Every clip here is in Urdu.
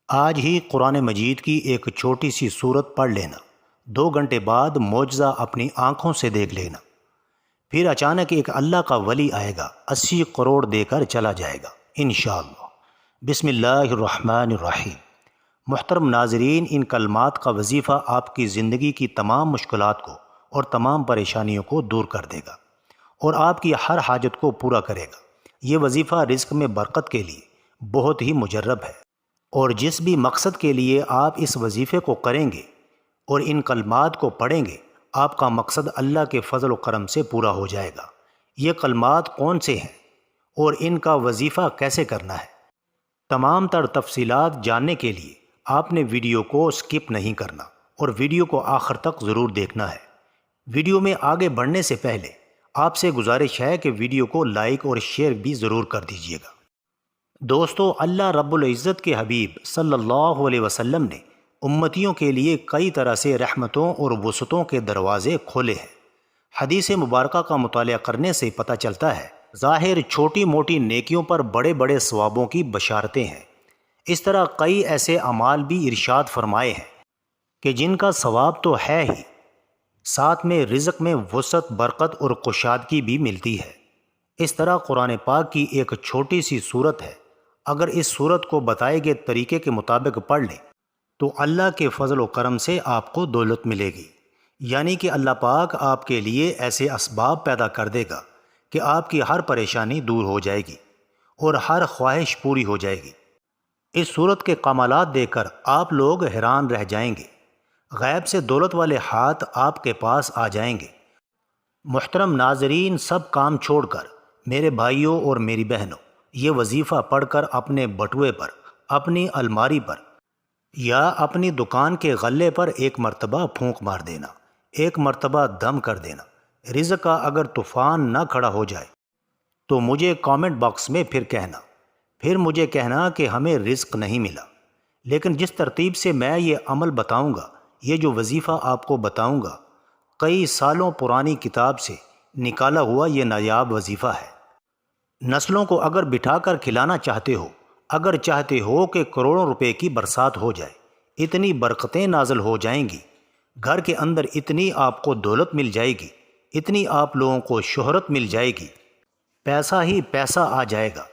آج ہی قرآن مجید کی ایک چھوٹی سی صورت پڑھ لینا، 2 گھنٹے بعد معجزہ اپنی آنکھوں سے دیکھ لینا۔ پھر اچانک ایک اللہ کا ولی آئے گا، 80 کروڑ دے کر چلا جائے گا انشاءاللہ۔ بسم اللہ الرحمن الرحیم۔ محترم ناظرین، ان کلمات کا وظیفہ آپ کی زندگی کی تمام مشکلات کو اور تمام پریشانیوں کو دور کر دے گا اور آپ کی ہر حاجت کو پورا کرے گا۔ یہ وظیفہ رزق میں برکت کے لیے بہت ہی مجرب ہے، اور جس بھی مقصد کے لیے آپ اس وظیفے کو کریں گے اور ان کلمات کو پڑھیں گے، آپ کا مقصد اللہ کے فضل و کرم سے پورا ہو جائے گا۔ یہ کلمات کون سے ہیں اور ان کا وظیفہ کیسے کرنا ہے، تمام تر تفصیلات جاننے کے لیے آپ نے ویڈیو کو سکپ نہیں کرنا اور ویڈیو کو آخر تک ضرور دیکھنا ہے۔ ویڈیو میں آگے بڑھنے سے پہلے آپ سے گزارش ہے کہ ویڈیو کو لائک اور شیئر بھی ضرور کر دیجیے گا۔ دوستو، اللہ رب العزت کے حبیب صلی اللہ علیہ وسلم نے امتیوں کے لیے کئی طرح سے رحمتوں اور وسعتوں کے دروازے کھولے ہیں۔ حدیث مبارکہ کا مطالعہ کرنے سے پتہ چلتا ہے، ظاہر چھوٹی موٹی نیکیوں پر بڑے بڑے ثوابوں کی بشارتیں ہیں۔ اس طرح کئی ایسے اعمال بھی ارشاد فرمائے ہیں کہ جن کا ثواب تو ہے ہی، ساتھ میں رزق میں وسعت، برکت اور کشادگی بھی ملتی ہے۔ اس طرح قرآن پاک کی ایک چھوٹی سی صورت ہے، اگر اس صورت کو بتائے گئے طریقے کے مطابق پڑھ لیں تو اللہ کے فضل و کرم سے آپ کو دولت ملے گی، یعنی کہ اللہ پاک آپ کے لیے ایسے اسباب پیدا کر دے گا کہ آپ کی ہر پریشانی دور ہو جائے گی اور ہر خواہش پوری ہو جائے گی۔ اس صورت کے کمالات دیکھ کر آپ لوگ حیران رہ جائیں گے، غیب سے دولت والے ہاتھ آپ کے پاس آ جائیں گے۔ محترم ناظرین، سب کام چھوڑ کر میرے بھائیوں اور میری بہنوں، یہ وظیفہ پڑھ کر اپنے بٹوے پر، اپنی الماری پر یا اپنی دکان کے غلے پر ایک مرتبہ پھونک مار دینا، ایک مرتبہ دم کر دینا۔ رزق کا اگر طوفان نہ کھڑا ہو جائے تو مجھے کامنٹ باکس میں پھر مجھے کہنا کہ ہمیں رزق نہیں ملا۔ لیکن جس ترتیب سے میں یہ عمل بتاؤں گا، یہ جو وظیفہ آپ کو بتاؤں گا، کئی سالوں پرانی کتاب سے نکالا ہوا یہ نایاب وظیفہ ہے۔ نسلوں کو اگر بٹھا کر کھلانا چاہتے ہو، اگر چاہتے ہو کہ کروڑوں روپے کی برسات ہو جائے، اتنی برکتیں نازل ہو جائیں گی، گھر کے اندر اتنی آپ کو دولت مل جائے گی، اتنی آپ لوگوں کو شہرت مل جائے گی، پیسہ ہی پیسہ آ جائے گا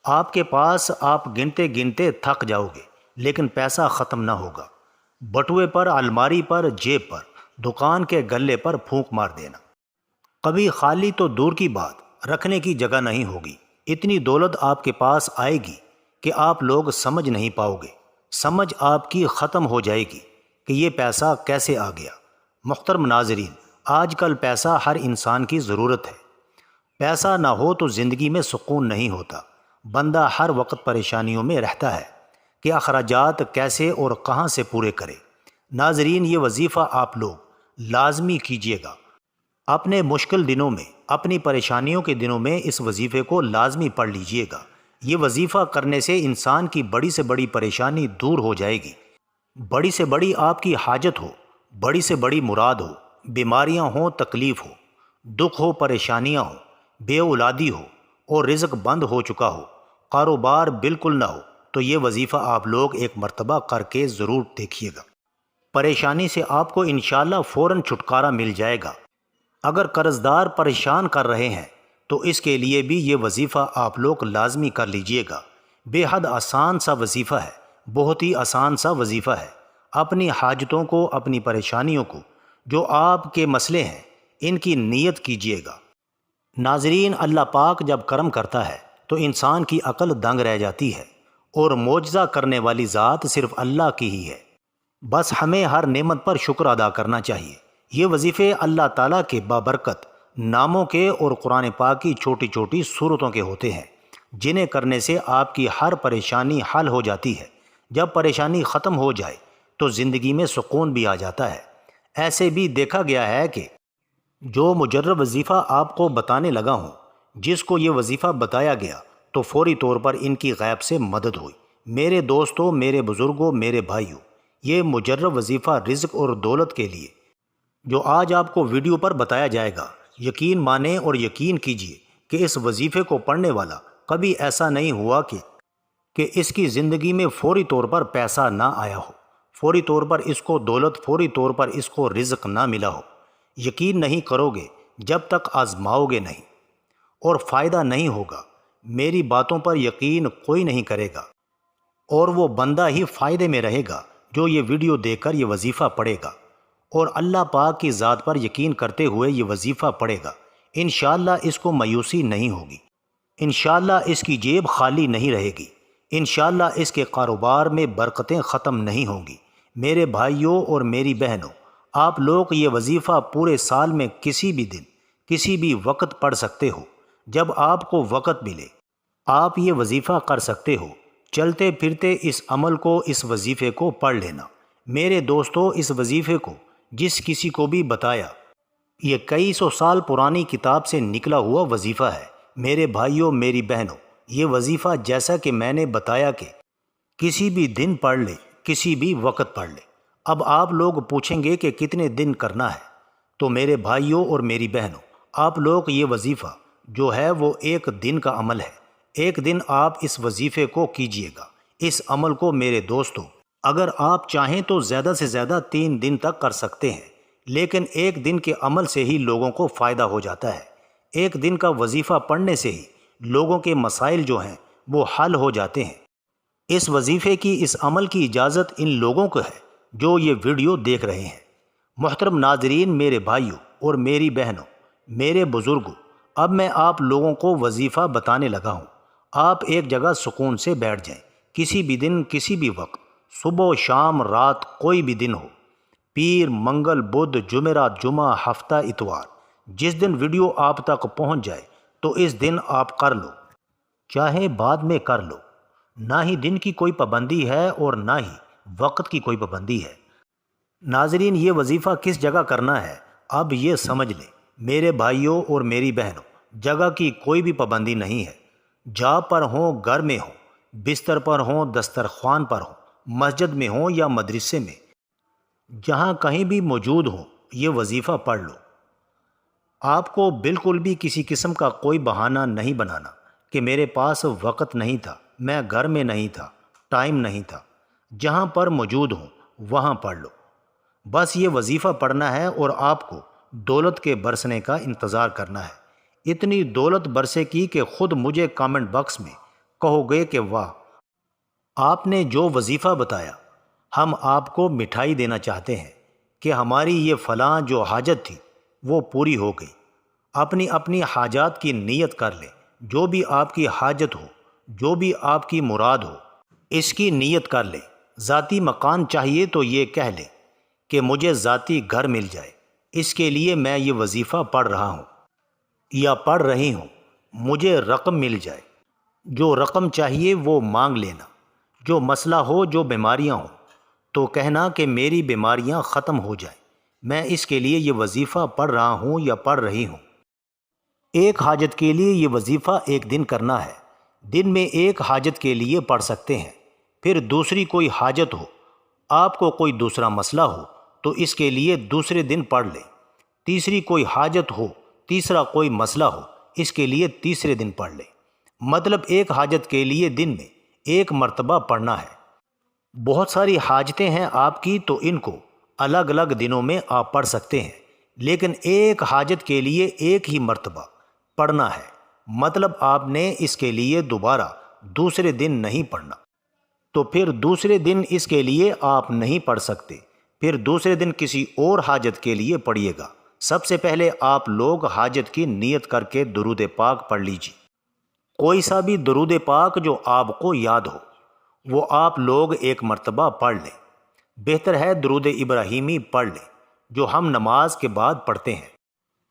آپ کے پاس۔ آپ گنتے گنتے تھک جاؤ گے لیکن پیسہ ختم نہ ہوگا۔ بٹوے پر، الماری پر، جیب پر، دکان کے گلے پر پھونک مار دینا، کبھی خالی تو دور کی بات، رکھنے کی جگہ نہیں ہوگی۔ اتنی دولت آپ کے پاس آئے گی کہ آپ لوگ سمجھ نہیں پاؤ گے، سمجھ آپ کی ختم ہو جائے گی کہ یہ پیسہ کیسے آ گیا۔ محترم ناظرین، آج کل پیسہ ہر انسان کی ضرورت ہے۔ پیسہ نہ ہو تو زندگی میں سکون نہیں ہوتا، بندہ ہر وقت پریشانیوں میں رہتا ہے کہ اخراجات کیسے اور کہاں سے پورے کرے۔ ناظرین، یہ وظیفہ آپ لوگ لازمی کیجیے گا۔ اپنے مشکل دنوں میں، اپنی پریشانیوں کے دنوں میں اس وظیفے کو لازمی پڑھ لیجیے گا۔ یہ وظیفہ کرنے سے انسان کی بڑی سے بڑی پریشانی دور ہو جائے گی، بڑی سے بڑی آپ کی حاجت ہو، بڑی سے بڑی مراد ہو، بیماریاں ہوں، تکلیف ہو، دکھ ہو، پریشانیاں ہوں، بے اولادی ہو اور رزق بند ہو چکا ہو، کاروبار بالکل نہ ہو، تو یہ وظیفہ آپ لوگ ایک مرتبہ کر کے ضرور دیکھیے گا۔ پریشانی سے آپ کو انشاءاللہ فوراً چھٹکارا مل جائے گا۔ اگر قرضدار پریشان کر رہے ہیں تو اس کے لیے بھی یہ وظیفہ آپ لوگ لازمی کر لیجئے گا۔ بے حد آسان سا وظیفہ ہے، بہت ہی آسان سا وظیفہ ہے۔ اپنی حاجتوں کو، اپنی پریشانیوں کو، جو آپ کے مسئلے ہیں، ان کی نیت کیجئے گا۔ ناظرین، اللہ پاک جب کرم کرتا ہے تو انسان کی عقل دنگ رہ جاتی ہے، اور معجزہ کرنے والی ذات صرف اللہ کی ہی ہے۔ بس ہمیں ہر نعمت پر شکر ادا کرنا چاہیے۔ یہ وظیفے اللہ تعالیٰ کے بابرکت ناموں کے اور قرآن پاک کی چھوٹی چھوٹی صورتوں کے ہوتے ہیں، جنہیں کرنے سے آپ کی ہر پریشانی حل ہو جاتی ہے۔ جب پریشانی ختم ہو جائے تو زندگی میں سکون بھی آ جاتا ہے۔ ایسے بھی دیکھا گیا ہے کہ جو مجرب وظیفہ آپ کو بتانے لگا ہوں، جس کو یہ وظیفہ بتایا گیا تو فوری طور پر ان کی غیب سے مدد ہوئی۔ میرے دوستوں، میرے بزرگوں، میرے بھائیوں، یہ مجرب وظیفہ رزق اور دولت کے لیے جو آج آپ کو ویڈیو پر بتایا جائے گا، یقین مانیں اور یقین کیجئے کہ اس وظیفے کو پڑھنے والا کبھی ایسا نہیں ہوا کہ کہ اس کی زندگی میں فوری طور پر پیسہ نہ آیا ہو، فوری طور پر اس کو دولت، فوری طور پر اس کو رزق نہ ملا ہو۔ یقین نہیں کرو گے جب تک آزماؤ گے نہیں، اور فائدہ نہیں ہوگا۔ میری باتوں پر یقین کوئی نہیں کرے گا، اور وہ بندہ ہی فائدے میں رہے گا جو یہ ویڈیو دیکھ کر یہ وظیفہ پڑھے گا اور اللہ پاک کی ذات پر یقین کرتے ہوئے یہ وظیفہ پڑھے گا۔ انشاءاللہ اس کو مایوسی نہیں ہوگی، انشاءاللہ اس کی جیب خالی نہیں رہے گی، انشاءاللہ اس کے کاروبار میں برکتیں ختم نہیں ہوں گی۔ میرے بھائیوں اور میری بہنوں، آپ لوگ یہ وظیفہ پورے سال میں کسی بھی دن، کسی بھی وقت پڑھ سکتے ہو۔ جب آپ کو وقت ملے آپ یہ وظیفہ کر سکتے ہو۔ چلتے پھرتے اس عمل کو، اس وظیفے کو پڑھ لینا۔ میرے دوستو، اس وظیفے کو جس کسی کو بھی بتایا، یہ کئی سو سال پرانی کتاب سے نکلا ہوا وظیفہ ہے۔ میرے بھائیوں، میری بہنوں، یہ وظیفہ جیسا کہ میں نے بتایا کہ کسی بھی دن پڑھ لے، کسی بھی وقت پڑھ لے۔ اب آپ لوگ پوچھیں گے کہ کتنے دن کرنا ہے، تو میرے بھائیوں اور میری بہنوں، آپ لوگ یہ وظیفہ جو ہے وہ ایک دن کا عمل ہے۔ ایک دن آپ اس وظیفے کو کیجئے گا، اس عمل کو۔ میرے دوستو، اگر آپ چاہیں تو زیادہ سے زیادہ 3 دن تک کر سکتے ہیں، لیکن ایک دن کے عمل سے ہی لوگوں کو فائدہ ہو جاتا ہے۔ ایک دن کا وظیفہ پڑھنے سے ہی لوگوں کے مسائل جو ہیں وہ حل ہو جاتے ہیں۔ اس وظیفے کی، اس عمل کی اجازت ان لوگوں کو ہے جو یہ ویڈیو دیکھ رہے ہیں۔ محترم ناظرین، میرے بھائیوں اور میری بہنوں، میرے بزرگوں، اب میں آپ لوگوں کو وظیفہ بتانے لگا ہوں۔ آپ ایک جگہ سکون سے بیٹھ جائیں، کسی بھی دن، کسی بھی وقت، صبح، شام، رات، کوئی بھی دن ہو، پیر، منگل، بدھ، جمعرات، جمعہ، ہفتہ، اتوار، جس دن ویڈیو آپ تک پہنچ جائے تو اس دن آپ کر لو، چاہے بعد میں کر لو۔ نہ ہی دن کی کوئی پابندی ہے اور نہ ہی وقت کی کوئی پابندی ہے۔ ناظرین، یہ وظیفہ کس جگہ کرنا ہے اب یہ سمجھ لیں۔ میرے بھائیوں اور میری بہنوں، جگہ کی کوئی بھی پابندی نہیں ہے۔ جاب پر ہوں، گھر میں ہوں، بستر پر ہوں، دسترخوان پر ہوں، مسجد میں ہوں یا مدرسے میں، جہاں کہیں بھی موجود ہوں، یہ وظیفہ پڑھ لو۔ آپ کو بالکل بھی کسی قسم کا کوئی بہانہ نہیں بنانا کہ میرے پاس وقت نہیں تھا، میں گھر میں نہیں تھا، ٹائم نہیں تھا۔ جہاں پر موجود ہوں وہاں پڑھ لو۔ بس یہ وظیفہ پڑھنا ہے اور آپ کو دولت کے برسنے کا انتظار کرنا ہے۔ اتنی دولت برسے کی کہ خود مجھے کامنٹ باکس میں کہو گے کہ واہ، آپ نے جو وظیفہ بتایا، ہم آپ کو مٹھائی دینا چاہتے ہیں کہ ہماری یہ فلاں جو حاجت تھی وہ پوری ہو گئی۔ اپنی اپنی حاجات کی نیت کر لیں۔ جو بھی آپ کی حاجت ہو، جو بھی آپ کی مراد ہو، اس کی نیت کر لیں۔ ذاتی مکان چاہیے تو یہ کہہ لیں کہ مجھے ذاتی گھر مل جائے، اس کے لیے میں یہ وظیفہ پڑھ رہا ہوں یا پڑھ رہی ہوں۔ مجھے رقم مل جائے، جو رقم چاہیے وہ مانگ لینا۔ جو مسئلہ ہو، جو بیماریاں ہوں، تو کہنا کہ میری بیماریاں ختم ہو جائیں، میں اس کے لیے یہ وظیفہ پڑھ رہا ہوں یا پڑھ رہی ہوں۔ ایک حاجت کے لیے یہ وظیفہ ایک دن کرنا ہے۔ دن میں ایک حاجت کے لیے پڑھ سکتے ہیں۔ پھر دوسری کوئی حاجت ہو، آپ کو کوئی دوسرا مسئلہ ہو تو اس کے لیے دوسرے دن پڑھ لیں۔ تیسری کوئی حاجت ہو، تیسرا کوئی مسئلہ ہو، اس کے لیے تیسرے دن پڑھ لیں۔ مطلب ایک حاجت کے لیے دن میں ایک مرتبہ پڑھنا ہے۔ بہت ساری حاجتیں ہیں آپ کی تو ان کو الگ الگ دنوں میں آپ پڑھ سکتے ہیں، لیکن ایک حاجت کے لیے ایک ہی مرتبہ پڑھنا ہے۔ مطلب آپ نے اس کے لیے دوبارہ دوسرے دن نہیں پڑھنا، تو پھر دوسرے دن اس کے لیے آپ نہیں پڑھ سکتے۔ پھر دوسرے دن کسی اور حاجت کے لیے پڑھیے گا۔ سب سے پہلے آپ لوگ حاجت کی نیت کر کے درود پاک پڑھ لیجیے۔ کوئی سا بھی درود پاک جو آپ کو یاد ہو وہ آپ لوگ ایک مرتبہ پڑھ لیں۔ بہتر ہے درود ابراہیمی پڑھ لیں جو ہم نماز کے بعد پڑھتے ہیں۔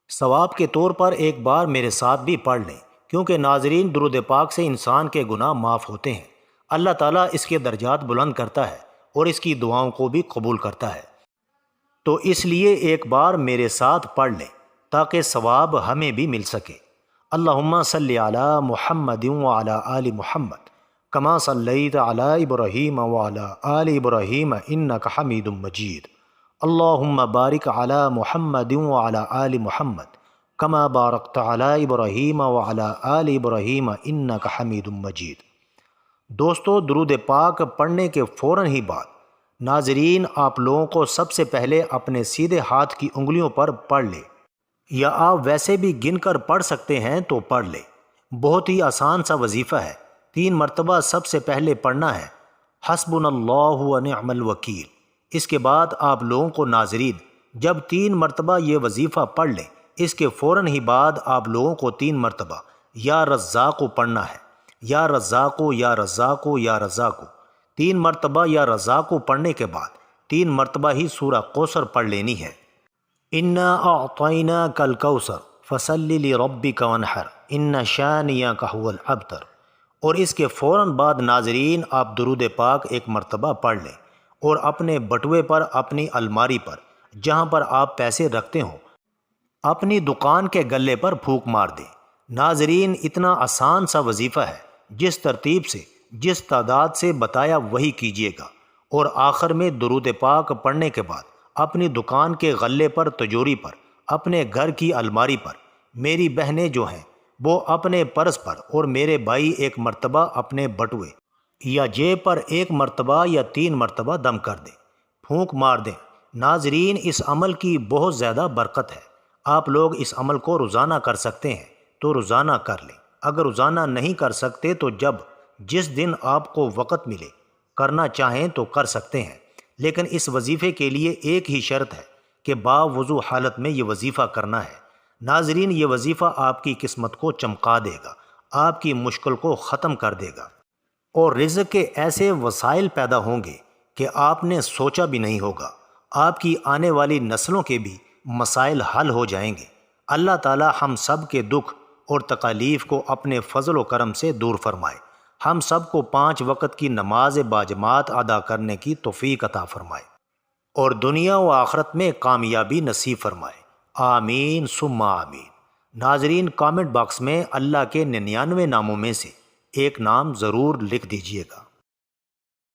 ثواب کے طور پر ایک بار میرے ساتھ بھی پڑھ لیں، کیونکہ ناظرین، درود پاک سے انسان کے گناہ معاف ہوتے ہیں۔ اللہ تعالیٰ اس کے درجات بلند کرتا ہے اور اس کی دعاؤں کو بھی قبول کرتا ہے۔ تو اس لیے ایک بار میرے ساتھ پڑھ لیں تاکہ ثواب ہمیں بھی مل سکے۔ اللہم صلی علی محمد وعلی آل محمد کما صلیت علی ابراہیم وعلی آل ابراہیم انک حمید مجید۔ اللہم بارک علی محمد وعلی آل محمد کما بارکت علی ابراہیم وعلی آل ابراہیم انک حمید مجید۔ دوستو، درود پاک پڑھنے کے فوراً ہی بعد ناظرین آپ لوگوں کو سب سے پہلے اپنے سیدھے ہاتھ کی انگلیوں پر پڑھ لے، یا آپ ویسے بھی گن کر پڑھ سکتے ہیں تو پڑھ لے۔ بہت ہی آسان سا وظیفہ ہے۔ 3 مرتبہ سب سے پہلے پڑھنا ہے حسبنا اللہ و نعم الوکیل۔ اس کے بعد آپ لوگوں کو ناظرین جب 3 مرتبہ یہ وظیفہ پڑھ لیں، اس کے فوراً ہی بعد آپ لوگوں کو 3 مرتبہ یا رزاق پڑھنا ہے۔ یا رزاق یا رزاق یا رزاق 3 مرتبہ یا رزاق پڑھنے کے بعد 3 مرتبہ ہی سورہ کوثر پڑھ لینی ہے۔ انا اعطیناک الکوثر فصلی لربک وانحر ان شانیک هو الابتر۔ اور اس کے فوراً بعد ناظرین آپ درود پاک 1 مرتبہ پڑھ لیں اور اپنے بٹوے پر، اپنی الماری پر، جہاں پر آپ پیسے رکھتے ہوں، اپنی دکان کے گلے پر پھونک مار دیں۔ ناظرین اتنا آسان سا وظیفہ ہے، جس ترتیب سے، جس تعداد سے بتایا وہی کیجیے گا، اور آخر میں درود پاک پڑھنے کے بعد اپنی دکان کے غلے پر، تجوری پر، اپنے گھر کی الماری پر، میری بہنیں جو ہیں وہ اپنے پرس پر، اور میرے بھائی 1 مرتبہ اپنے بٹوے یا جیب پر 1 مرتبہ یا 3 مرتبہ دم کر دیں، پھونک مار دیں۔ ناظرین اس عمل کی بہت زیادہ برکت ہے۔ آپ لوگ اس عمل کو روزانہ کر سکتے ہیں تو روزانہ کر لیں۔ اگر روزانہ نہیں کر سکتے تو جس دن آپ کو وقت ملے کرنا چاہیں تو کر سکتے ہیں، لیکن اس وظیفے کے لیے ایک ہی شرط ہے کہ باوضو حالت میں یہ وظیفہ کرنا ہے۔ ناظرین یہ وظیفہ آپ کی قسمت کو چمکا دے گا، آپ کی مشکل کو ختم کر دے گا، اور رزق کے ایسے وسائل پیدا ہوں گے کہ آپ نے سوچا بھی نہیں ہوگا۔ آپ کی آنے والی نسلوں کے بھی مسائل حل ہو جائیں گے۔ اللہ تعالی ہم سب کے دکھ اور تکالیف کو اپنے فضل و کرم سے دور فرمائے۔ ہم سب کو 5 وقت کی نماز باجماعت ادا کرنے کی توفیق عطا فرمائے، اور دنیا و آخرت میں کامیابی نصیب فرمائے۔ آمین ثم آمین۔ ناظرین کامنٹ باکس میں اللہ کے 99 ناموں میں سے ایک نام ضرور لکھ دیجیے گا۔